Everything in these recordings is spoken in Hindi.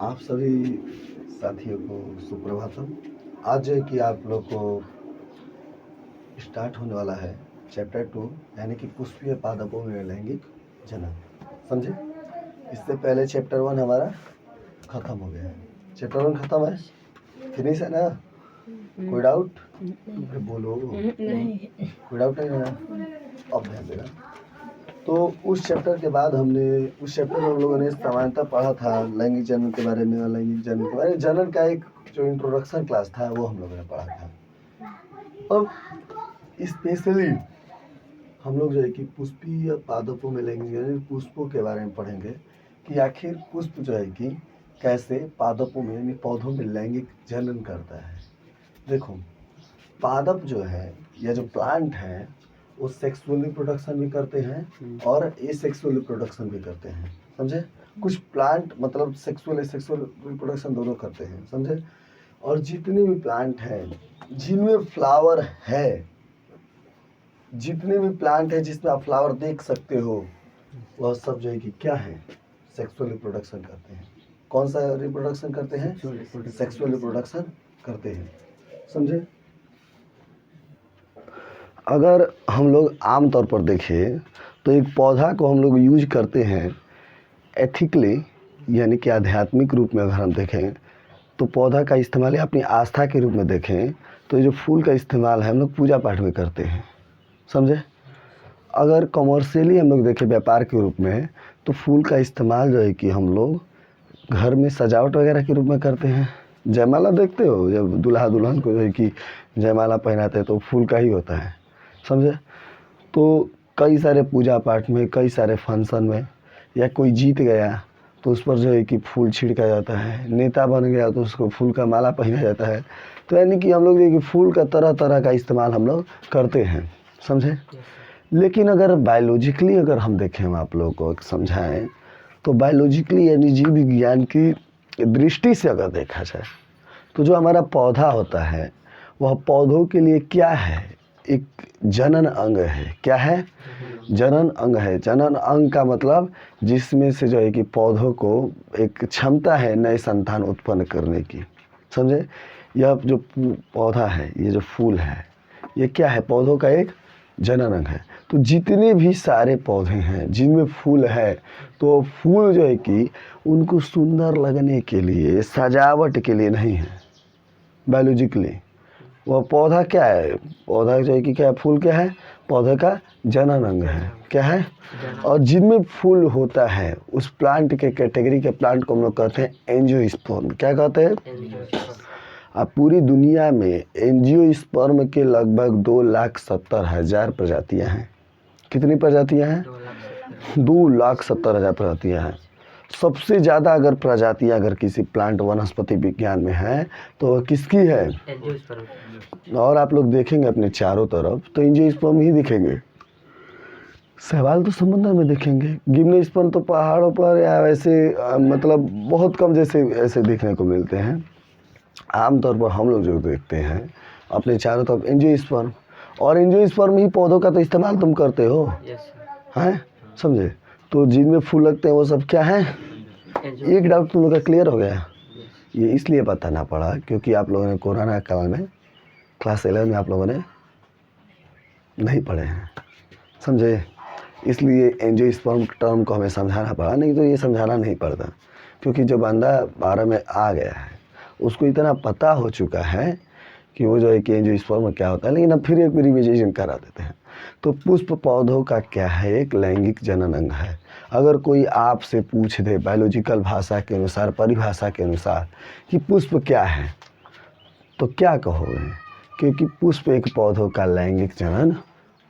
आप सभी साथियों को सुप्रभातम। आज जो है कि आप लोग को स्टार्ट होने वाला है चैप्टर 2 यानी कि पुष्पीय पादपों में लैंगिक जनन। समझे? इससे पहले चैप्टर 1 हमारा ख़त्म हो गया है। चैप्टर 1 ख़त्म है, फिनिश है ना? कोई डाउट? बोलो, कोई डाउट नहीं है ना? अब ध्यान देना। तो उस चैप्टर के बाद उस चैप्टर में हम लोगों ने सामान्यतः पढ़ा था लैंगिक जनन के बारे में, अलैंगिक जनन के बारे में। जनन का एक जो इंट्रोडक्शन क्लास था वो हम लोगों ने पढ़ा था। अब स्पेशली हम लोग जो है कि पुष्पीय पादपों में लैंगिक जनन, पुष्पों के बारे में पढ़ेंगे कि आखिर पुष्प जो है कि कैसे पादपों में यानी पौधों में लैंगिक जनन करता है। देखो, पादप जो है या जो प्लांट है वो सेक्सुअल रिप्रोडक्शन भी करते हैं और एसेक्सुअल रिप्रोडक्शन भी करते हैं। समझे? कुछ प्लांट मतलब सेक्सुअल रिप्रोडक्शन दोनों करते हैं। समझे? और जितने भी प्लांट हैं जिनमें फ्लावर है, जितने भी प्लांट है जिसमें आप फ्लावर देख सकते हो, वह सब जो है कि क्या है, सेक्सुअल रिप्रोडक्शन करते हैं। कौन सा रिप्रोडक्शन करते हैं? सेक्सुअल रिप्रोडक्शन करते हैं। समझे? अगर हम लोग आम तौर पर देखें तो एक पौधा को हम लोग यूज करते हैं एथिकली, यानी कि आध्यात्मिक रूप में। अगर हम देखें तो पौधा का इस्तेमाल या अपनी आस्था के रूप में देखें तो ये जो फूल का इस्तेमाल है हम लोग पूजा पाठ में करते हैं। समझे? अगर कमर्शियली हम लोग देखें व्यापार के रूप में तो फूल का इस्तेमाल जो है कि हम लोग घर में सजावट वगैरह के रूप में करते हैं। जयमाला देखते हो, जब दूल्हा दुल्हन को जो है कि जयमाला पहनाते हैं तो फूल का ही होता है। समझे? तो कई सारे पूजा पाठ में, कई सारे फंक्शन में, या कोई जीत गया तो उस पर जो है कि फूल छिड़का जाता है, नेता बन गया तो उसको फूल का माला पहना जाता है। तो यानी कि हम लोग ये कि फूल का तरह तरह का इस्तेमाल हम लोग करते हैं। समझे? लेकिन अगर बायोलॉजिकली अगर हम देखें, हम आप लोगों को समझाएं तो बायोलॉजिकली यानी जीव विज्ञान की दृष्टि से अगर देखा जाए तो जो हमारा पौधा होता है वह पौधों के लिए क्या है? एक जनन अंग है। क्या है? जनन अंग है। जनन अंग का मतलब जिसमें से जो है कि पौधों को एक क्षमता है नए संतान उत्पन्न करने की। समझे? यह जो पौधा है, ये जो फूल है, ये क्या है? पौधों का एक जनन अंग है। तो जितने भी सारे पौधे हैं जिनमें फूल है, तो फूल जो है कि उनको सुंदर लगने के लिए, सजावट के लिए नहीं है। बायोलॉजिकली वह पौधा क्या है? पौधा जो है कि क्या है? फूल क्या है? पौधे का जनन अंग है। क्या है? और जिनमें फूल होता है उस प्लांट के कैटेगरी के प्लांट को हम लोग कहते हैं एंजियोस्पर्म। क्या कहते हैं? अब पूरी दुनिया में एंजियोस्पर्म के लगभग 2,70,000 प्रजातियां हैं। कितनी प्रजातियां हैं? 2,70,000 प्रजातियां हैं। सबसे ज़्यादा अगर प्रजातियां अगर किसी प्लांट वनस्पति विज्ञान में है तो वह किसकी है? और आप लोग देखेंगे अपने चारों तरफ तो एंजियोस्पर्म ही दिखेंगे। शैवाल तो समुद्र में दिखेंगे, जिम्नोस्पर्म तो पहाड़ों पर या वैसे मतलब बहुत कम जैसे ऐसे देखने को मिलते हैं। आमतौर पर हम लोग जो देखते हैं अपने चारों तरफ एंजियोस्पर्म, और एंजियोस्पर्म ही पौधों का तो इस्तेमाल तुम करते हो। हैं? समझे? तो जिनमें फूल लगते हैं वो सब क्या है? एक डाउट तुम लोग का क्लियर हो गया? ये इसलिए बताना पड़ा क्योंकि आप लोगों ने कोरोना काल में क्लास 11 में आप लोगों ने नहीं पढ़े हैं। समझे? इसलिए एंजियोस्पर्म टर्म को हमें समझाना पड़ा, नहीं तो ये समझाना नहीं पड़ता। क्योंकि जो बंदा 12 में आ गया है उसको इतना पता हो चुका है कि वो जो है कि एंजियोस्पर्म क्या होता है, लेकिन अब फिर एक रिविजन करा देते हैं। तो पुष्प पौधों का क्या है? एक लैंगिक जनन अंग है। अगर कोई आपसे पूछ दे बायोलॉजिकल भाषा के अनुसार, परिभाषा के अनुसार कि पुष्प क्या है, तो क्या कहोगे? क्योंकि पुष्प एक पौधों का लैंगिक जनन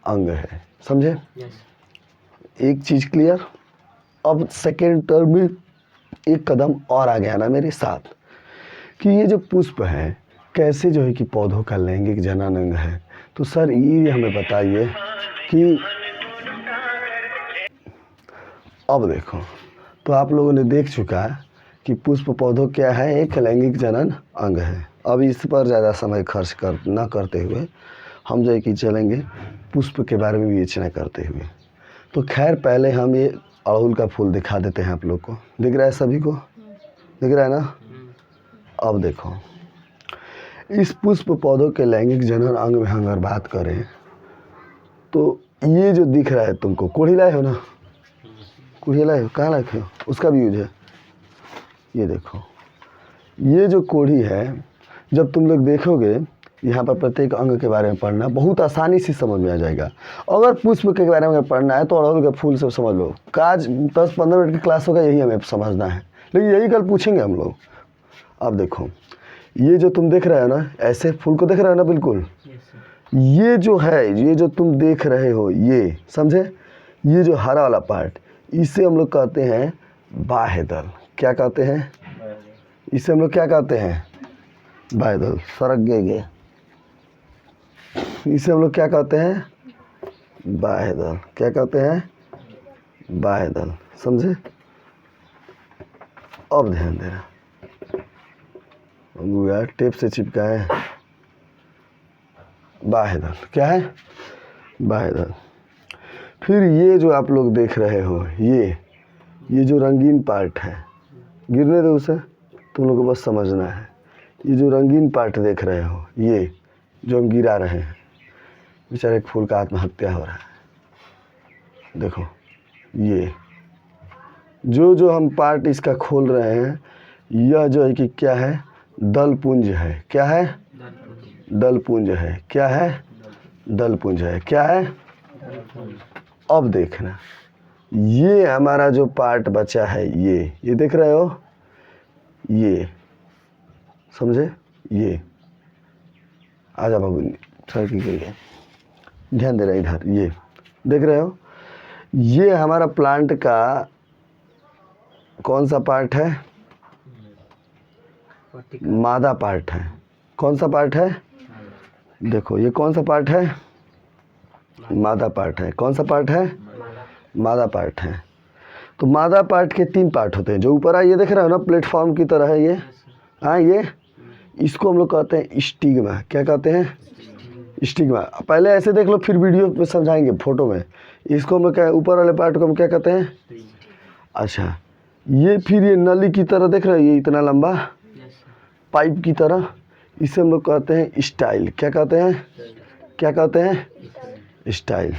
अंग है। समझे? एक चीज़ क्लियर? अब सेकेंड टर्म में एक कदम और आ गया ना मेरे साथ कि ये जो पुष्प है कैसे जो है कि पौधों का लैंगिक जनन अंग है। तो सर ये हमें बताइए कि अब देखो, तो आप लोगों ने देख चुका कि पुष्प पौधों क्या है? एक लैंगिक जनन अंग है। अब इस पर ज़्यादा समय खर्च न करते हुए हम जो है कि चलेंगे पुष्प के बारे में विवेचना करते हुए। तो खैर पहले हम ये अड़हुल का फूल दिखा देते हैं। आप लोग को दिख रहा है? सभी को दिख रहा है ना। अब देखो, इस पुष्प पौधों के लैंगिक जनन अंग में हम अगर बात करें तो ये जो दिख रहा है तुमको, कोढ़ी लाए हो ना, कोढ़ी लाए हो, कहाँ लाए हो, उसका भी यूज है। ये देखो, ये जो कोढ़ी है, जब तुम लोग देखोगे यहाँ पर प्रत्येक अंग के बारे में पढ़ना बहुत आसानी से समझ में आ जाएगा। अगर पुष्प के बारे में पढ़ना है तो अड़हुल के फूल से समझ लो, आज 10-15 मिनट की क्लास होगा, यही हमें समझना है, लेकिन यही कल पूछेंगे हम लोग। अब देखो, ये जो तुम देख रहे हो ना, ऐसे फूल को देख रहे हो ना, बिल्कुल ये जो है, ये जो तुम देख रहे हो, ये समझे, ये जो हरा वाला पार्ट, इसे हम लोग कहते हैं बाह्य दल। क्या कहते हैं इसे हम लोग, क्या कहते हैं, बाह्य दल। सरक गए, इसे हम लोग क्या कहते हैं, बाह्य दल। क्या कहते हैं, बाह्य दल, समझे। अब ध्यान देना, यार टेप से चिपका है, बाह्य दल। क्या है, बाह्य दल। फिर ये जो आप लोग देख रहे हो, ये जो रंगीन पार्ट है, गिरने दो उसे, तुम लोग को बस समझना है। ये जो रंगीन पार्ट देख रहे हो, ये जो हम गिरा रहे हैं, बेचारे एक फूल का आत्महत्या हो रहा है। देखो, ये जो हम पार्ट इसका खोल रहे हैं, यह जो है कि क्या है, दल पुंज है। क्या है, दल पुंज है। क्या है, दल पुंज है। क्या है, अब देखना, ये हमारा जो पार्ट बचा है, ये देख रहे हो, ये समझे, ये आजा बाबू, सर की गई, ध्यान दे रहा है इधर, ये देख रहे हो, ये हमारा प्लांट का कौन सा पार्ट है, मादा पार्ट है। कौन सा पार्ट है, देखो ये कौन सा पार्ट है, मादा पार्ट है। कौन सा पार्ट है, मादा पार्ट है। तो मादा पार्ट के 3 पार्ट होते हैं, जो ऊपर है ये देख रहे हो ना, प्लेटफॉर्म की तरह है ये, हाँ, ये इसको हम लोग कहते हैं स्टिग्मा। क्या कहते हैं, स्टिग्मा। पहले ऐसे देख लो, फिर वीडियो में समझाएंगे, फोटो में। इसको हम लोग क्या, ऊपर वाले पार्ट को हम क्या कहते हैं, अच्छा, ये फिर ये नली की तरह देख रहे हो, ये इतना लंबा पाइप की तरह, इसे हम लोग कहते हैं स्टाइल। क्या कहते हैं, क्या कहते हैं, स्टाइल।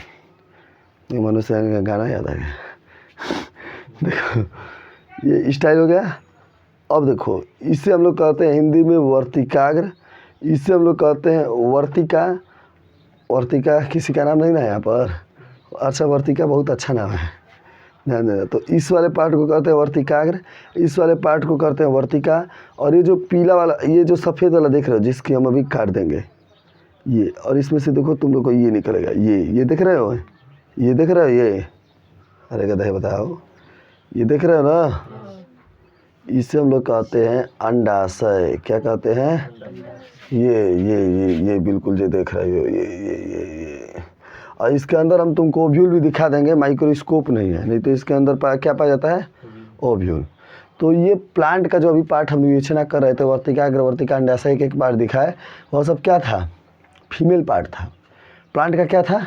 ये मनुष्य का गाना याद आ गया। देखो, ये स्टाइल हो गया। अब देखो, इसे हम लोग कहते हैं हिंदी में वर्तिकाग्र, इसे हम लोग कहते हैं वर्तिका। वर्तिका किसी का नाम नहीं ना यहाँ पर, अच्छा, वर्तिका बहुत अच्छा नाम है, ध्यान देना। तो इस वाले पार्ट को कहते हैं वर्तिकाग्र, इस वाले पार्ट को कहते हैं वर्तिका, और ये जो पीला वाला, ये जो सफ़ेद वाला देख रहे हो, जिसकी हम अभी काट देंगे ये, और इसमें से देखो तुम लोग को ये निकलेगा, ये देख रहे हो, ये देख रहे हो, ये, अरे गधा बताओ, ये देख रहे हो ना, इसे हम लोग कहते हैं अंडाशय। क्या कहते हैं, ये बिल्कुल जो देख रहे हो, ये। और इसके अंदर हम तुमको ओव्यूल भी दिखा देंगे, माइक्रोस्कोप नहीं है, नहीं तो इसके अंदर क्या पाया जाता है, ओव्यूल। तो ये प्लांट का जो अभी पार्ट हम विवेचना कर रहे थे, वर्तिकाग्र, वर्तिका, अंडाशय के एक पार्ट दिखाए, वह सब क्या था, फीमेल पार्ट था, प्लांट का क्या था।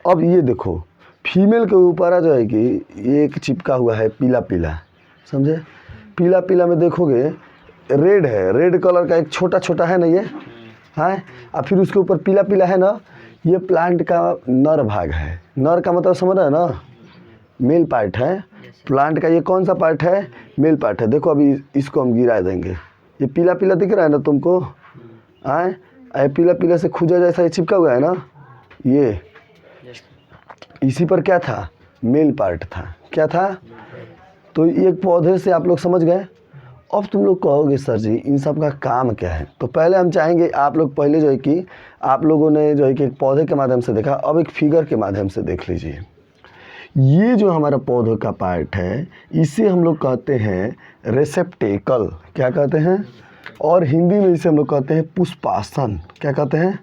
अब ये देखो, फीमेल के ऊपर जो है कि एक चिपका हुआ है पीला पीला, समझे, पीला पीला में देखोगे रेड है, रेड कलर का एक छोटा छोटा है ना ये, हाँ, और फिर उसके ऊपर पीला पीला है ना, ये प्लांट का नर भाग है। नर का मतलब समझ रहे हो ना, मेल पार्ट है प्लांट का। ये कौन सा पार्ट है, मेल पार्ट है। देखो अभी इसको हम गिरा देंगे, ये पीला पीला दिख रहा है ना तुमको, आए, पीला पीला से खुजा जैसा ये चिपका हुआ है ना, ये इसी पर क्या था, मेल पार्ट था। क्या था, तो एक पौधे से आप लोग समझ गए। अब तुम लोग कहोगे सर जी इन सब का काम क्या है, तो पहले हम चाहेंगे आप लोग पहले जो है कि आप लोगों ने जो है कि एक पौधे के माध्यम से देखा, अब एक फिगर के माध्यम से देख लीजिए। ये जो हमारा पौधे का पार्ट है, इसे हम लोग कहते हैं रेसेप्टेकल। क्या कहते हैं, और हिंदी में इसे हम लोग कहते हैं पुष्पासन। क्या कहते हैं,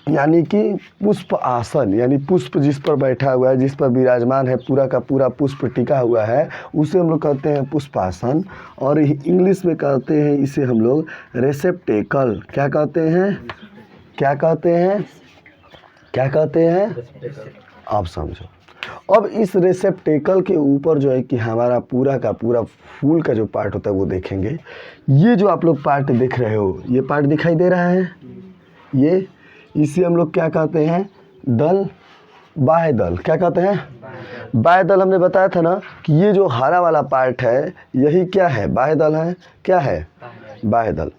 यानी कि पुष्प आसन, यानी पुष्प जिस पर बैठा हुआ है, जिस पर विराजमान है, पूरा का पूरा पुष्प टिका हुआ है, उसे हम लोग कहते हैं पुष्पासन। और इंग्लिश में कहते हैं इसे हम लोग रेसेप्टेकल। क्या कहते हैं, क्या कहते हैं, क्या कहते हैं, आप समझो। अब इस रेसेप्टेकल के ऊपर जो है कि हमारा पूरा का पूरा फूल का जो पार्ट होता है वो देखेंगे। ये जो आप लोग पार्ट देख रहे हो, ये पार्ट दिखाई दे रहा है, ये इसे हम लोग क्या कहते हैं, दल, बाह्य दल। क्या कहते हैं, बाह्य दल। हमने बताया था ना कि ये जो हरा वाला पार्ट है यही क्या है, बाह्य दल है। क्या है, बाह्य दल।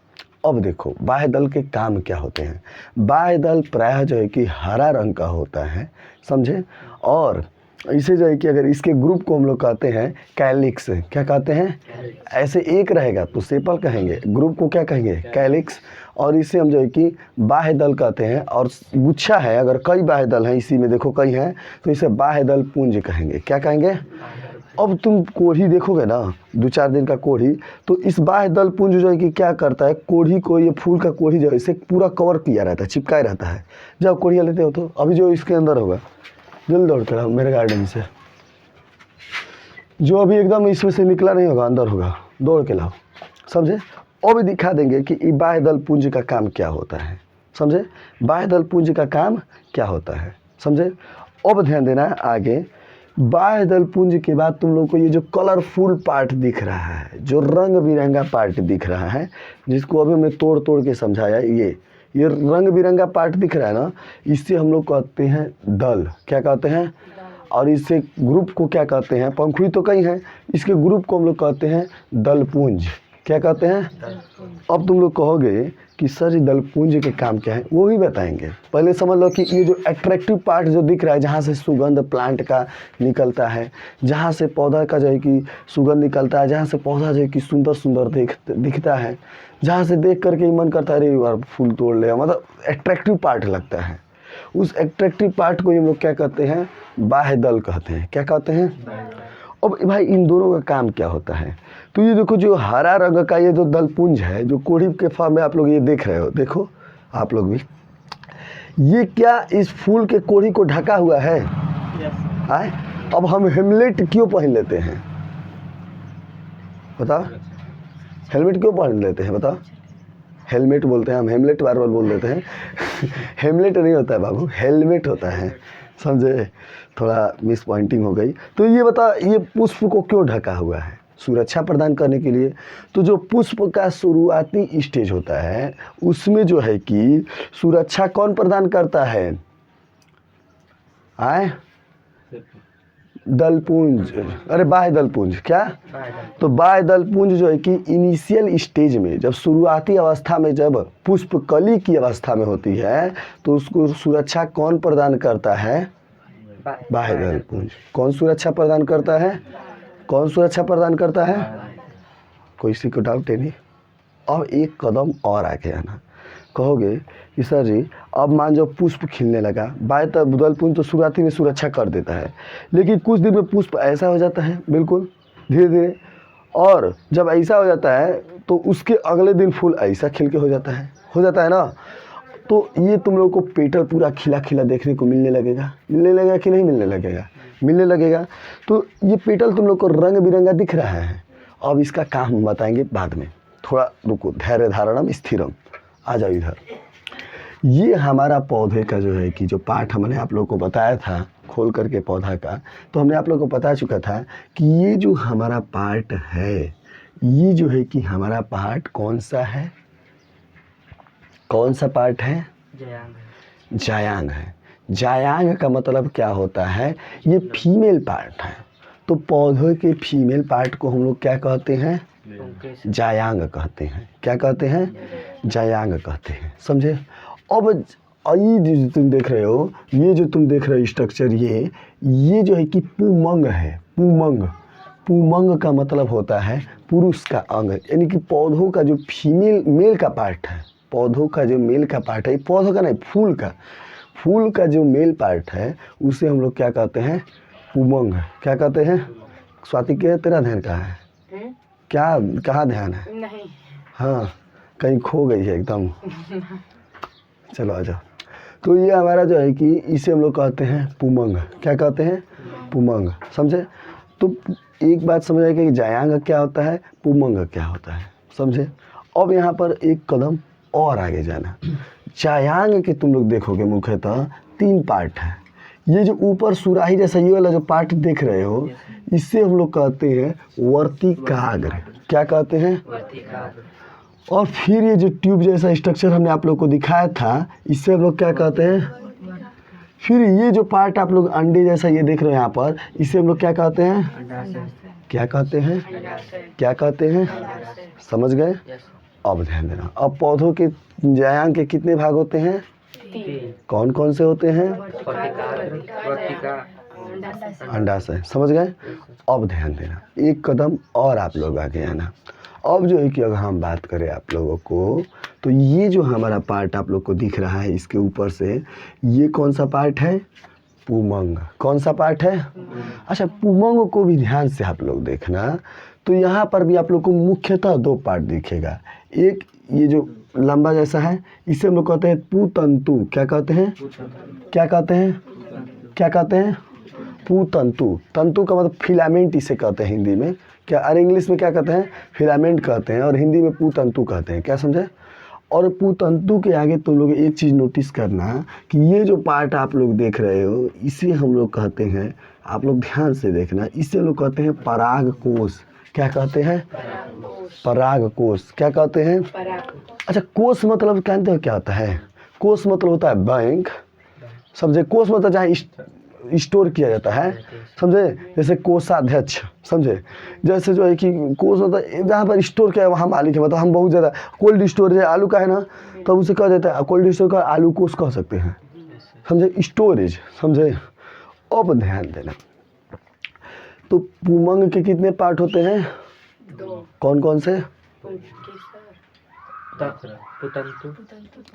अब देखो बाह्य दल के काम क्या होते हैं। बाह्य दल प्रायः जो है कि हरा रंग का होता है, समझे। और इसे जो है कि अगर इसके ग्रुप को हम लोग कहते हैं कैलिक्स। क्या कहते हैं, ऐसे एक रहेगा तो सेपल कहेंगे, ग्रुप को क्या कहेंगे, कैलिक्स। और इसे हम जो है कि बाह्य दल कहते हैं। और गुच्छा है, अगर कई बाह्य दल हैं, इसी में देखो कई हैं, तो इसे बाह्य दल पुंज कहेंगे। क्या कहेंगे। अब तुम कोढ़ी देखोगे ना, 2-4 दिन का कोढ़ी, तो इस बाह्य दल पुंज जो है कि क्या करता है, कोढ़ी को, ये फूल का कोढ़ी जो है इसे पूरा कवर किया रहता है, चिपकाए रहता है। जब कोढ़िया लेते हो तो अभी जो इसके अंदर होगा, जल्दी दौड़ के लाओ मेरे गार्डन से, जो अभी एकदम इसमें से निकला नहीं होगा, अंदर होगा, दौड़ के लाओ, समझे। और भी दिखा देंगे कि बाह्य दल पुंज का काम क्या होता है, समझे। बाह्य दल पुंज का काम क्या होता है, समझे। अब ध्यान देना आगे, बाह्य दल पुंज के बाद तुम लोग को ये जो कलरफुल पार्ट दिख रहा है, जो रंग बिरंगा पार्ट दिख रहा है, जिसको अभी हमने तोड़ तोड़ के समझाया, ये रंग बिरंगा पार्ट दिख रहा है ना, इससे हम लोग कहते हैं दल। क्या कहते हैं। और इससे ग्रुप को क्या कहते हैं, पंखुड़ी तो कई हैं, इसके ग्रुप को हम लोग कहते हैं दलपुंज। क्या कहते हैं। अब तुम लोग कहोगे कि सर दलपुंज के काम क्या है, वो भी बताएंगे। पहले समझ लो कि ये जो अट्रैक्टिव पार्ट जो दिख रहा है, जहाँ से सुगंध प्लांट का निकलता है, जहाँ से पौधा का जो है कि सुगंध निकलता है, जहाँ से पौधा जो है कि सुंदर सुंदर दिखता है, जहाँ से देख करके ही मन करता है अरे यार फूल तोड़ ले, मतलब अट्रैक्टिव पार्ट लगता है, उस अट्रैक्टिव पार्ट को हम लोग क्या कहते हैं, बाह्य दल कहते हैं। क्या कहते हैं। अब भाई इन दोनों का काम क्या होता है, तो ये देखो जो हरा रंग का ये जो दलपुंज है, जो कोढ़ी के फॉर्म में आप लोग ये देख रहे हो, देखो आप लोग भी, ये क्या इस फूल के कोढ़ी को ढका हुआ है। आए अब हम हेमलेट क्यों पहन लेते हैं, बताओ, हेलमेट क्यों पहन लेते हैं, बताओ। हेलमेट बोलते हैं हम, हेमलेट बार बार बोल देते हैं हेमलेट नहीं होता है बाबू, हेलमेट होता है, समझे। थोड़ा मिस पॉइंटिंग हो गई। तो ये बता, ये पुष्प को क्यों ढका हुआ है, सुरक्षा प्रदान करने के लिए। तो जो पुष्प का शुरुआती स्टेज होता है, उसमें जो है कि सुरक्षा कौन प्रदान करता है, आए दलपुंज, अरे बाह्य दलपुंज। क्या, तो बाह्य दलपुंज जो है कि इनिशियल स्टेज में, जब शुरुआती अवस्था में, जब पुष्प कली की अवस्था में होती है, तो उसको सुरक्षा कौन प्रदान करता है, बाह्य दलपुंज। कौन सुरक्षा प्रदान करता है, कौन सुरक्षा प्रदान करता है, कोई किसी को डाउट है नहीं। अब एक कदम और आगे आना, कहोगे कि सर जी अब मान जाओ पुष्प खिलने लगा, बाह्य दलपुंज तो शुरुआती में सुरक्षा कर देता है, लेकिन कुछ दिन में पुष्प ऐसा हो जाता है, बिल्कुल धीरे धीरे, और जब ऐसा हो जाता है तो उसके अगले दिन फूल ऐसा खिल के हो जाता है ना। तो ये तुम लोग को पेटल पूरा खिला खिला देखने को मिलने लगेगा कि नहीं मिलने लगेगा, मिलने लगेगा। तो ये पेटल तुम लोग को रंग बिरंगा दिख रहा है। अब इसका काम हम बताएंगे बाद में, थोड़ा रुको, धैर्य धारणम स्थिरम। आ जाओ इधर। ये हमारा पौधे का जो है कि जो पार्ट हमने आप लोगों को बताया था खोल करके पौधा का, तो हमने आप लोगों को बता चुका था कि ये जो हमारा पार्ट है, ये जो है कि हमारा पार्ट कौन सा है, कौन सा पार्ट है, जायांग है। जायांग का मतलब क्या होता है, ये फीमेल पार्ट है। तो पौधे के फीमेल पार्ट को हम लोग क्या कहते हैं, जायांग कहते हैं। क्या कहते हैं, जायांग कहते हैं, समझे। अब ये जो तुम देख रहे हो, ये जो तुम देख रहे हो स्ट्रक्चर, ये जो है कि पुमंग है। पुमंग का मतलब होता है पुरुष का अंग, यानी कि पौधों का जो मेल का पार्ट है, पौधों का जो मेल का पार्ट है, पौधों का नहीं, फूल का जो मेल पार्ट है, उसे हम लोग क्या कहते हैं, पुमंग। क्या कहते हैं। स्वाति के तेरा ध्यान कहाँ है, क्या कहाँ ध्यान है, नहीं, हाँ कहीं खो गई है एकदम चलो आ जाओ। तो ये हमारा जो है कि इसे हम लोग कहते हैं पुमंग। क्या कहते हैं, पुमंग, समझे। तो एक बात समझ आएगी कि जायांग क्या होता है, पुमंग क्या होता है, समझे। अब यहाँ पर एक कदम और आगे जाना। जायांग के तुम लोग देखोगे मुख्यतः 3 पार्ट है। ये जो ऊपर सुराही जैसा ये वाला जो पार्ट देख रहे हो, इससे हम लोग कहते हैं वर्तिकाग्र। क्या कहते हैं? और फिर ये जो ट्यूब जैसा स्ट्रक्चर हमने आप लोग को दिखाया था, इससे हम लोग क्या कहते हैं? फिर ये जो पार्ट आप लोग अंडे जैसा ये देख रहे हो यहाँ पर, इसे हम लोग क्या कहते हैं? क्या कहते हैं? क्या कहते हैं? समझ गए? अब ध्यान देना, अब पौधों के जायांग के कितने भाग होते हैं? कौन कौन से होते हैं? अंडाशय। समझ गए? अब ध्यान देना, एक कदम और आप लोग आगे आना। अब जो है कि अगर हम बात करें आप लोगों को, तो ये जो हमारा पार्ट आप लोग को दिख रहा है इसके ऊपर से, ये कौन सा पार्ट है? पुमंग। कौन सा पार्ट है? अच्छा, पुमंग को भी ध्यान से आप लोग देखना, तो यहाँ पर भी आप लोग को मुख्यतः दो पार्ट दिखेगा। एक ये जो लंबा जैसा है, इसे हम लोग कहते हैं पुतंतु। क्या कहते हैं? क्या कहते हैं? क्या कहते हैं? पुतंतु। तंतु का मतलब फिलामेंट इसे कहते हैं हिंदी में। क्या? अरे इंग्लिश में क्या कहते हैं? फिलामेंट कहते हैं, और हिंदी में पुतंतु कहते हैं। क्या समझे? और पुतंतु के आगे तो लोग एक चीज़ नोटिस करना कि ये जो पार्ट आप लोग देख रहे हो, इसे हम लोग कहते हैं, आप लोग ध्यान से देखना, इसे लोग कहते हैं परागकोश। क्या कहते हैं? परागकोश। क्या कहते हैं? अच्छा, कोश मतलब जानते हो क्या होता है? कोश मतलब होता है बैंक। समझे? कोश मतलब जहाँ स्टोर किया जाता है, समझे? जैसे कोषाध्यक्ष, समझे? जैसे जो है कि कोष मतलब जहाँ पर स्टोर किया है वहाँ मालिक है। मतलब हम बहुत ज़्यादा कोल्ड स्टोर है आलू का है ना, तो उसे कह देता है कोल्ड स्टोर का आलू कोष कह सकते हैं। समझे? स्टोरेज। समझे? अब ध्यान देना, तो पुमंग के कितने पार्ट होते हैं? कौन कौन से?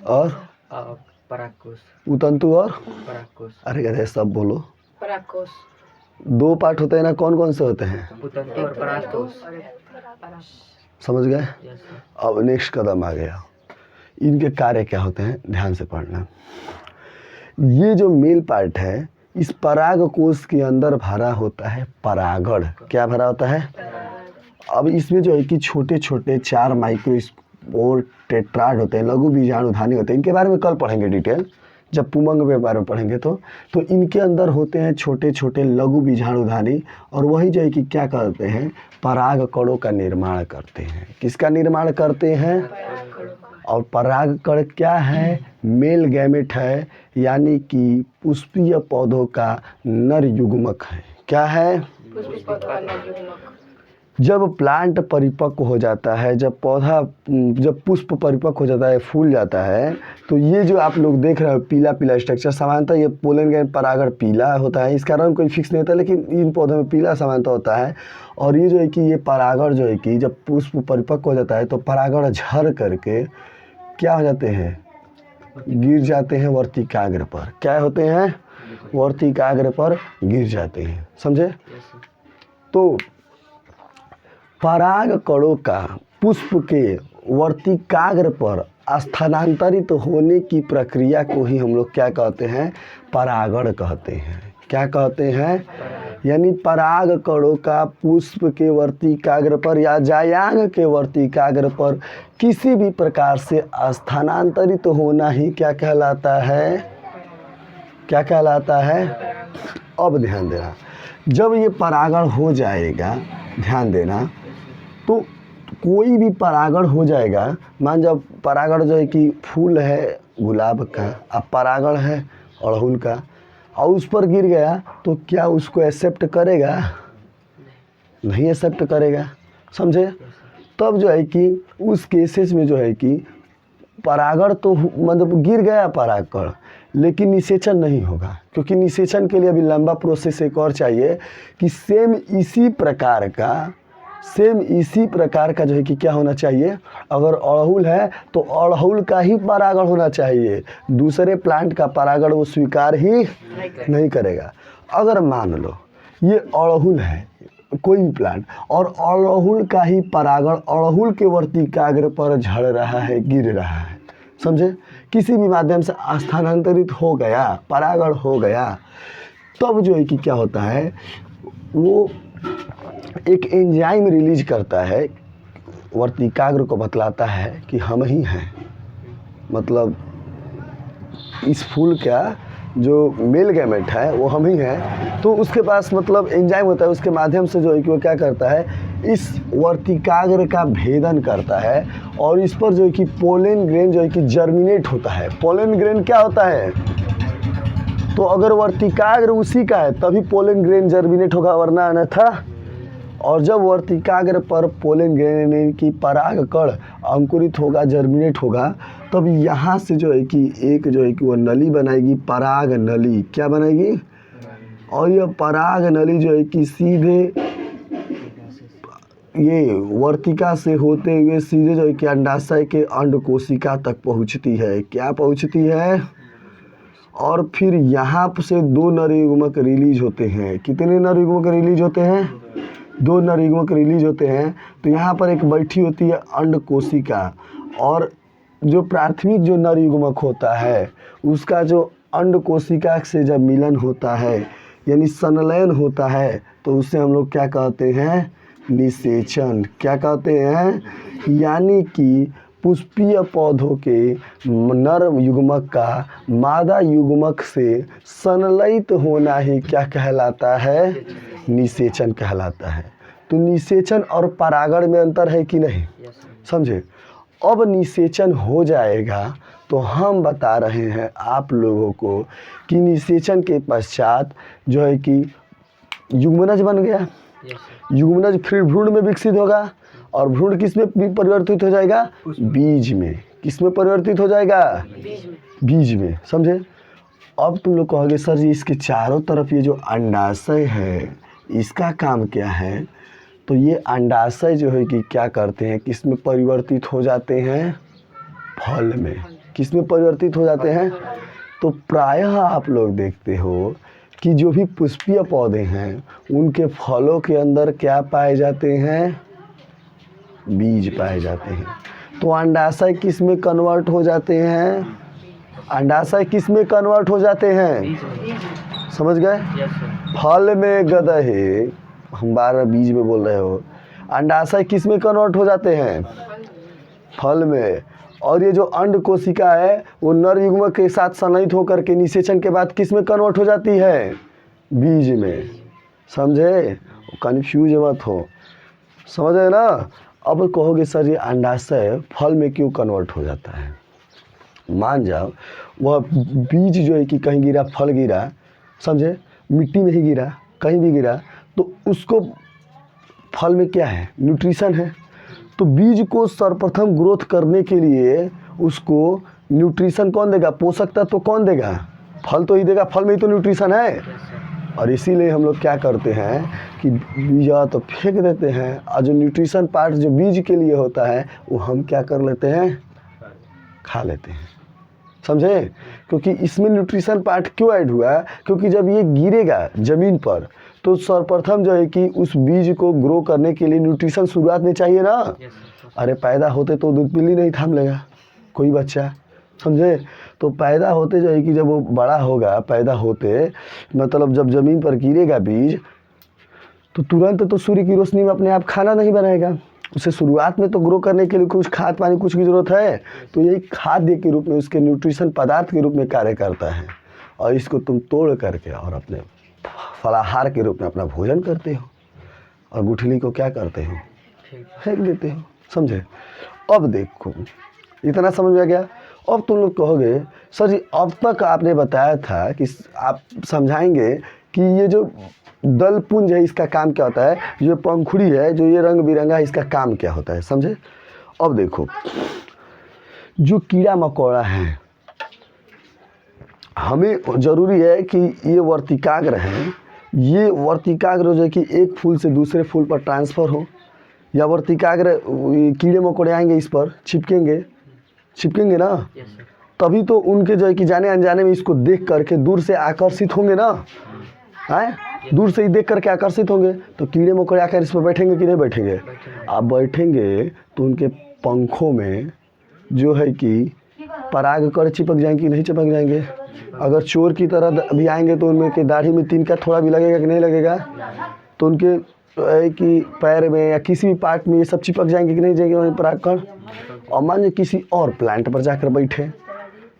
और परागकोश। उतंतु और परागकोश। अरे कहते हैं सब बोलो। परागकोश। दो पार्ट होते हैं ना, कौन कौन से होते हैं? उतंतु और परागकोश। समझ गए? अब नेक्स्ट कदम आ गया, इनके कार्य क्या होते हैं, ध्यान से पढ़ना। ये जो मेल पार्ट है, इस परागकोश के अंदर भरा होता है परागण। क्या भरा होता है? अब इसमें जो है कि छोटे छोटे 4 माइक्रोस्पोर टेट्राड होते हैं, लघु बीजाणुधानी होते हैं। इनके बारे में कल पढ़ेंगे डिटेल, जब पुमंग के बारे में पढ़ेंगे तो इनके अंदर होते हैं छोटे छोटे लघु बीजाणुधानी, और वही जो है कि क्या करते हैं, पराग कणों का निर्माण करते हैं। किसका निर्माण करते हैं? और पराग कण क्या है? मेल गैमेट है, यानी कि पुष्पीय पौधों का नर युग्मक है। क्या है? जब प्लांट परिपक्व हो जाता है, जब पौधा, जब पुष्प परिपक्व हो जाता है, फूल जाता है, तो ये जो आप लोग देख रहे हो पीला पीला स्ट्रक्चर, सामान्यतः ये पोलन ग्रैंड परागण पीला होता है, इसका रंग कोई फिक्स नहीं होता, लेकिन इन पौधों में पीला सामान्यतः होता है। और ये जो है कि ये परागण जो है कि जब पुष्प परिपक्व हो जाता है, तो परागण झड़ करके क्या हो जाते हैं? गिर जाते हैं वर्तिकाग्र पर। क्या होते हैं? वर्तिकाग्र पर गिर जाते हैं। समझे? तो पराग कणों का पुष्प के वर्तिकाग्र पर स्थानांतरित होने की प्रक्रिया को ही हम लोग क्या कहते हैं? परागण कहते हैं। क्या कहते हैं? यानी पराग कणों का पुष्प के वर्तिकाग्र पर या जायांग के वर्तिकाग्र पर किसी भी प्रकार से स्थानांतरित होना ही क्या कहलाता है? क्या कहलाता है? अब ध्यान देना, जब ये परागण हो जाएगा, ध्यान देना, तो कोई भी परागण हो जाएगा। मान जब परागण जो है कि फूल है गुलाब का, अब परागण है अड़हुल का, और उस पर गिर गया, तो क्या उसको एक्सेप्ट करेगा? नहीं एक्सेप्ट करेगा। समझे? तब जो है कि उस केसेस में जो है कि परागण तो मतलब गिर गया परागण, लेकिन निषेचन नहीं होगा, क्योंकि निषेचन के लिए अभी लंबा प्रोसेस एक और चाहिए कि सेम इसी प्रकार का जो है कि क्या होना चाहिए। अगर अड़हुल है तो अड़हुल का ही परागण होना चाहिए, दूसरे प्लांट का परागण वो स्वीकार ही नहीं करेगा। अगर मान लो ये अड़हुल है कोई भी प्लांट, और अड़हुल का ही परागण अड़हुल के वर्तिकाग्र पर झड़ रहा है, गिर रहा है, समझे? किसी भी माध्यम से स्थानांतरित हो गया, परागण हो गया, तब जो है कि क्या होता है, वो एक एंजाइम रिलीज करता है, वर्तिकाग्र को बतलाता है कि हम ही हैं, मतलब इस फूल का जो मेल गैमेट है वो हम ही हैं, तो उसके पास मतलब एंजाइम होता है, उसके माध्यम से जो है कि वो क्या करता है, इस वर्तिकाग्र का भेदन करता है और इस पर जो है कि पोलन ग्रेन जो है कि जर्मिनेट होता है। पोलन ग्रेन क्या होता है, तो अगर वर्तिकाग्र उसी का है तभी पोलन ग्रेन जर्मिनेट होगा, वरना अन्यथा। और जब वर्तिकाग्र पर पोलन ग्रेन की पराग कण अंकुरित होगा, जर्मिनेट होगा, तब यहाँ से जो है कि एक जो है कि वो नली बनाएगी, पराग नली। क्या बनाएगी, और यह पराग नली जो है कि सीधे ये वर्तिका से होते हुए सीधे जो है कि अंडाशय के अंड कोशिका तक पहुँचती है। क्या पहुँचती है, और फिर यहाँ से 2 नर युग्मक रिलीज होते हैं। कितने नर युग्मक रिलीज होते हैं, 2 नर युग्मक रिलीज होते हैं। तो यहाँ पर एक बैठी होती है अंड कोशिका, और जो प्राथमिक जो नर युग्मक होता है उसका जो अंड कोशिका से जब मिलन होता है यानी संलयन होता है, तो उसे हम लोग क्या कहते हैं, निषेचन। क्या कहते हैं, यानी कि पुष्पीय पौधों के नर युग्मक का मादा युग्मक से संलयित होना ही क्या कहलाता है, निषेचन कहलाता है। तो निषेचन और परागण में अंतर है कि नहीं, समझे। अब निषेचन हो जाएगा तो हम बता रहे हैं आप लोगों को कि निषेचन के पश्चात जो है कि युग्मनज बन गया। युग्मनज फिर भ्रूण में विकसित होगा, और भ्रूण किस में परिवर्तित हो जाएगा, बीज में। किस में परिवर्तित हो जाएगा, बीज में, समझे। अब तुम लोग कहोगे सर जी इसके चारों तरफ ये जो अंडाशय है इसका काम क्या है, तो ये अंडाशय जो है कि क्या करते हैं, किस में परिवर्तित हो जाते हैं, फल में। किस में परिवर्तित हो जाते हैं, तो प्रायः आप लोग देखते हो कि जो भी पुष्पीय पौधे हैं उनके फलों के अंदर क्या पाए जाते हैं, बीज पाए जाते हैं। तो अंडाशय किस में कन्वर्ट हो जाते हैं, अंडाशय किस में कन्वर्ट हो जाते हैं, समझ गए। फल में गदहे, हम बार बीज में बोल रहे हो, अंडाशय किस में कन्वर्ट हो जाते हैं, फल में। और ये जो अंड कोशिका है वो नर युग्मक के साथ संलयित होकर के निषेचन के बाद किस में कन्वर्ट हो जाती है, बीज में, समझे। कन्फ्यूज मत हो, समझे ना। अब कहोगे सर ये अंडाशय फल में क्यों कन्वर्ट हो जाता है, मान जाओ वह बीज जो है कि कहीं गिरा, फल गिरा, समझे, मिट्टी में ही गिरा, कहीं भी गिरा, तो उसको फल में क्या है, न्यूट्रिशन है। तो बीज को सर्वप्रथम ग्रोथ करने के लिए उसको न्यूट्रिशन कौन देगा, पोषक तत्व तो कौन देगा, फल तो ही देगा, फल में ही तो न्यूट्रिशन है। और इसीलिए हम लोग क्या करते हैं कि बीज तो फेंक देते हैं, और जो न्यूट्रिशन पार्ट जो बीज के लिए होता है वो हम क्या कर लेते हैं, खा लेते हैं, समझे। क्योंकि इसमें न्यूट्रिशन पार्ट क्यों ऐड हुआ है, क्योंकि जब ये गिरेगा ज़मीन पर तो सर्वप्रथम जो है कि उस बीज को ग्रो करने के लिए न्यूट्रिशन शुरुआत में चाहिए ना। अरे पैदा होते तो दूध पिल्ली नहीं थाम लेगा कोई बच्चा, समझे। तो पैदा होते जो है कि जब वो बड़ा होगा, पैदा होते मतलब जब ज़मीन पर गिरेगा बीज, तो तुरंत तो सूर्य की रोशनी में अपने आप खाना नहीं बनाएगा, उसे शुरुआत में तो ग्रो करने के लिए कुछ खाद पानी कुछ की ज़रूरत है। तो यही खाद्य के रूप में, उसके न्यूट्रिशन पदार्थ के रूप में कार्य करता है, और इसको तुम तोड़ करके और अपने फलाहार के रूप में अपना भोजन करते हो, और गुठली को क्या करते हो, फेंक देते हो, समझे। अब देखो इतना समझ में आ गया। अब तुम लोग कहोगे सर जी अब तक आपने बताया था कि आप समझाएंगे कि ये जो दल पुंज है इसका काम क्या होता है, जो पंखुड़ी है, जो ये रंग बिरंगा, इसका काम क्या होता है, समझे। अब देखो जो कीड़ा मकोड़ा है, हमें ज़रूरी है कि ये वर्तिकाग्र हैं, ये वर्तिकाग्र जो है कि एक फूल से दूसरे फूल पर ट्रांसफ़र हो, या वर्तिकाग्र कीड़े मकोड़े आएंगे इस पर चिपकेंगे ना, तभी तो उनके जो है कि जाने अनजाने में इसको देख करके दूर से आकर्षित होंगे ना, हैं, दूर से ही देख करके आकर्षित होंगे। तो कीड़े मकोड़े आकर इस पर बैठेंगे कि नहीं बैठेंगे, आप बैठेंगे तो उनके पंखों में जो है कि पराग कण चिपक जाएंगे कि नहीं चिपक जाएंगे। अगर चोर की तरह भी आएंगे तो उनमें के दाढ़ी में तिनका थोड़ा भी लगेगा कि नहीं लगेगा, तो उनके है कि पैर में या किसी भी पार्ट में ये सब चिपक जाएंगे कि नहीं जाएंगे पराग कण। और मान लो किसी और प्लांट पर जाकर बैठे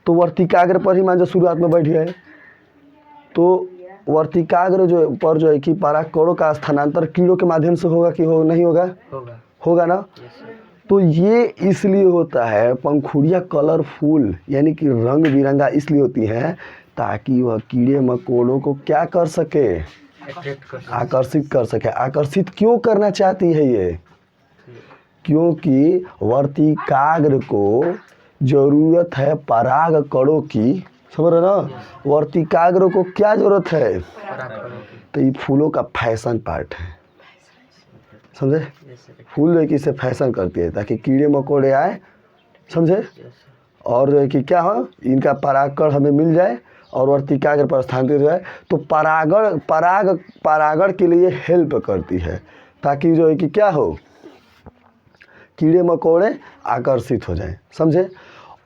तो वर्तिकाग्र पर ही मान लो शुरुआत में बैठ गए, तो वर्तिकाग्र जो पर जो है कि परागकणों का स्थानांतर कीड़ों के माध्यम से होगा कि नहीं होगा? होगा। होगा ना? Yes sir. तो ये इसलिए होता है, पंखुड़ियाँ कलरफुल यानी कि रंग बिरंगा इसलिए होती हैं ताकि वह कीड़े मकोड़ों को क्या कर सके? अट्रैक्ट कर सकते आकर्षित कर सके। आकर्षित क्यों करना चाहती है ये? क्योंकि वर्तिकाग्र को ज़रूरत है पराग कणों की, समझ रहे ना? वर्तिकाग्र को क्या ज़रूरत है? परागकणों की। तो ये फूलों का फैशन पार्ट है, समझे? Yes sir. फूल जो है कि इसे फैशन करती है ताकि कीड़े मकोड़े आए, समझे? Yes sir. और जो है कि क्या हो, इनका परागकण हमें मिल जाए और वर्तिकाग्र पर स्थानांतरित हो जाए तो परागण के लिए हेल्प करती है ताकि जो है कि क्या हो, कीड़े मकोड़े आकर्षित हो जाएं, समझे?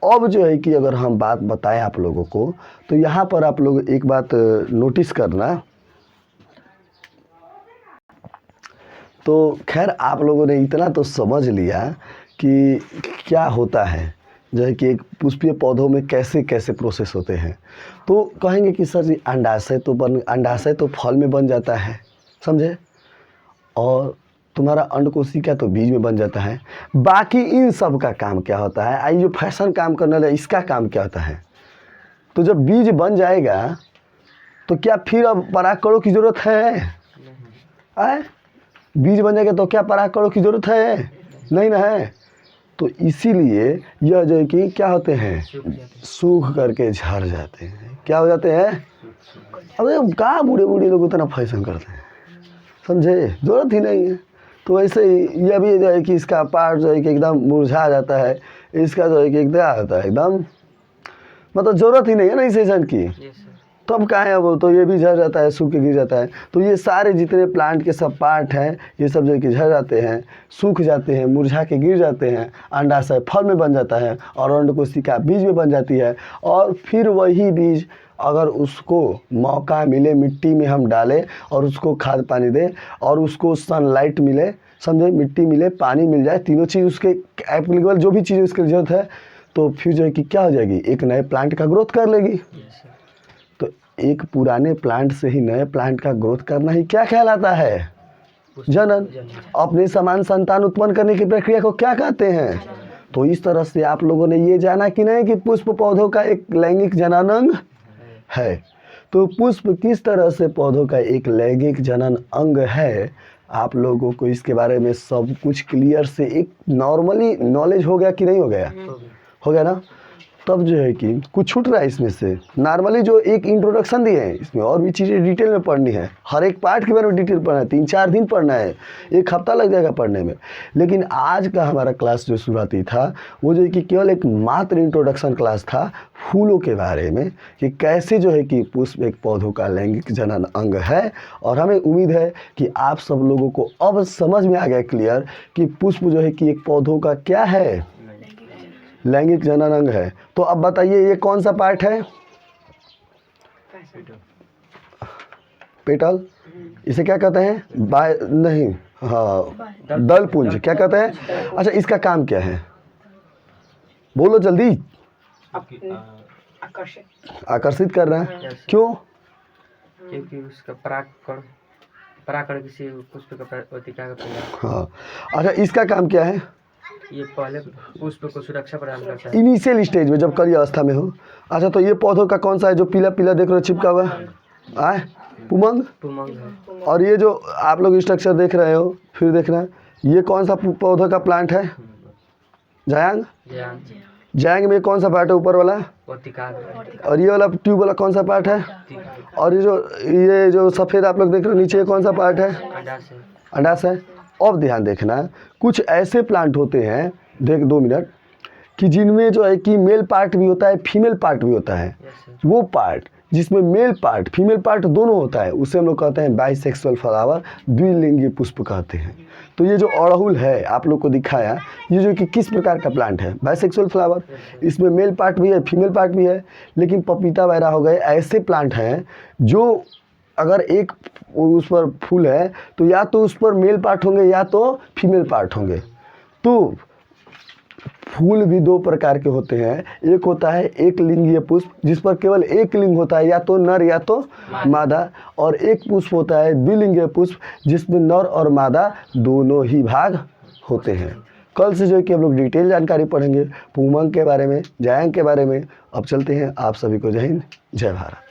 अब जो है कि अगर हम बात बताएं आप लोगों को तो यहाँ पर आप लोग एक बात नोटिस करना। तो खैर आप लोगों ने इतना तो समझ लिया कि क्या होता है, जो है कि एक पुष्पीय पौधों में कैसे कैसे प्रोसेस होते हैं। तो कहेंगे कि सर जी अंडाशय तो फल में बन जाता है, समझे? और तुम्हारा अंडकोशिका तो बीज में बन जाता है। बाकी इन सब का काम क्या होता है? आई जो फैशन काम करने वाला इसका काम क्या होता है? तो जब बीज बन जाएगा तो क्या फिर अब परागकणों की ज़रूरत है? आए बीज बन जाएगा तो क्या परागकणों की ज़रूरत है? नहीं ना है। तो इसीलिए यह जो है कि क्या होते हैं, सूख करके झड़ जाते हैं। क्या हो जाते हैं? अब कहाँ बूढ़े बूढ़े लोग उतना फैशन करते हैं, समझे? ज़रूरत ही नहीं है। तो वैसे ही यह भी जो है कि इसका पार्ट जो है कि एकदम मुरझा जाता है, इसका जो है कि एकदम आता है एकदम, मतलब ज़रूरत ही नहीं है ना इस सेशन की। Yes sir. तब कहाँ है वो, तो ये भी झड़ जाता है, सूख के गिर जाता है। तो ये सारे जितने प्लांट के सब पार्ट हैं ये सब जो है कि झड़ जाते हैं, सूख जाते हैं, मुरझा के गिर जाते हैं। अंडाशय फल में बन जाता है और अंडकोशिका बीज में बन जाती है। और फिर वही बीज अगर उसको मौका मिले, मिट्टी में हम डालें और उसको खाद पानी दें और उसको सनलाइट मिले, समझे? मिट्टी मिले, पानी मिल जाए, तीनों चीज़ उसके एप्लीकेबल जो भी चीज़ उसकी ज़रूरत है, तो फिर जो है कि क्या हो जाएगी, एक नए प्लांट का ग्रोथ कर लेगी। Yes sir. तो एक पुराने प्लांट से ही नए प्लांट का ग्रोथ करना ही क्या कहलाता है? जनन। अपने समान संतान उत्पन्न करने की प्रक्रिया को क्या कहते हैं? तो इस तरह से आप लोगों ने ये जाना कि नहीं कि पुष्प पौधों का एक लैंगिक जनन अंग है। तो पुष्प किस तरह से पौधों का एक लैंगिक जनन अंग है, आप लोगों को इसके बारे में सब कुछ क्लियर से एक नॉर्मली नॉलेज हो गया कि नहीं हो गया? हो गया ना? तब जो है कि कुछ छूट रहा है इसमें से। नॉर्मली जो एक इंट्रोडक्शन दिए हैं, इसमें और भी चीज़ें डिटेल में पढ़नी है, हर एक पार्ट के बारे में डिटेल पढ़ना है, 3-4 दिन पढ़ना है, 1 हफ्ता लग जाएगा पढ़ने में। लेकिन आज का हमारा क्लास जो शुरुआती था वो जो है कि केवल एक मात्र इंट्रोडक्शन क्लास था फूलों के बारे में, कि कैसे जो है कि पुष्प एक पौधों का लैंगिक जनन अंग है। और हमें उम्मीद है कि आप सब लोगों को अब समझ में आ गया क्लियर कि पुष्प जो है कि एक पौधों का क्या है, लैंगिक जनन अंग है। तो अब बताइए ये कौन सा पार्ट है? पेटल। इसे क्या कहते हैं? नहीं, हाँ, दल पुंज। क्या कहते हैं? अच्छा, इसका काम क्या है? बोलो जल्दी। आकर्षित करना है। क्यों? क्योंकि उसका परागकण किसी पुष्प का वर्तिका का प्रयास। हाँ। अच्छा, इसका काम क्या है? ये पहले पुष्प को सुरक्षा प्रदान करता है इनिशियल स्टेज में, जब कली अवस्था में हो। अच्छा, तो ये पौधों का कौन सा है जो पीला पीला देख रहे हो चिपका हुआ? आए पुमंग। पुमंग है। और ये जो आप लोग स्ट्रक्चर देख रहे हो, फिर देखना ये कौन सा पौधों का प्लांट है? जायांग। जायांग में कौन सा पार्ट है ऊपर वाला? वर्तिका। और ये वाला ट्यूब वाला कौन सा पार्ट है? और ये जो सफ़ेद आप लोग देख रहे हो नीचे, कौन सा पार्ट है? अंडाशय। अंडाशय। अब ध्यान देखना, कुछ ऐसे प्लांट होते हैं, देख 2 मिनट, कि जिनमें जो है कि मेल पार्ट भी होता है, फीमेल पार्ट भी होता है। वो पार्ट जिसमें मेल पार्ट फीमेल पार्ट दोनों होता है उसे हम लोग कहते हैं बाइसेक्सुअल फ्लावर, द्विलिंगी पुष्प कहते हैं। तो ये जो अड़हुल है आप लोग को दिखाया, ये जो कि किस प्रकार का प्लांट है? Bisexual flower. इसमें मेल पार्ट भी है, फीमेल पार्ट भी है। लेकिन पपीता वगैरह हो गए ऐसे प्लांट हैं जो अगर एक उस पर फूल है तो या तो उस पर मेल पार्ट होंगे या तो फीमेल पार्ट होंगे। तो फूल भी दो प्रकार के होते हैं। एक होता है एक लिंगीय पुष्प, जिस पर केवल एक लिंग होता है, या तो नर या तो मादा। और एक पुष्प होता है द्विलिंगीय पुष्प, जिसमें नर और मादा दोनों ही भाग होते हैं। कल से जो है कि हम लोग डिटेल जानकारी पढ़ेंगे पुंगमंग के बारे में, जायंग के बारे में। अब चलते हैं, आप सभी को जय हिंद, जय भारत।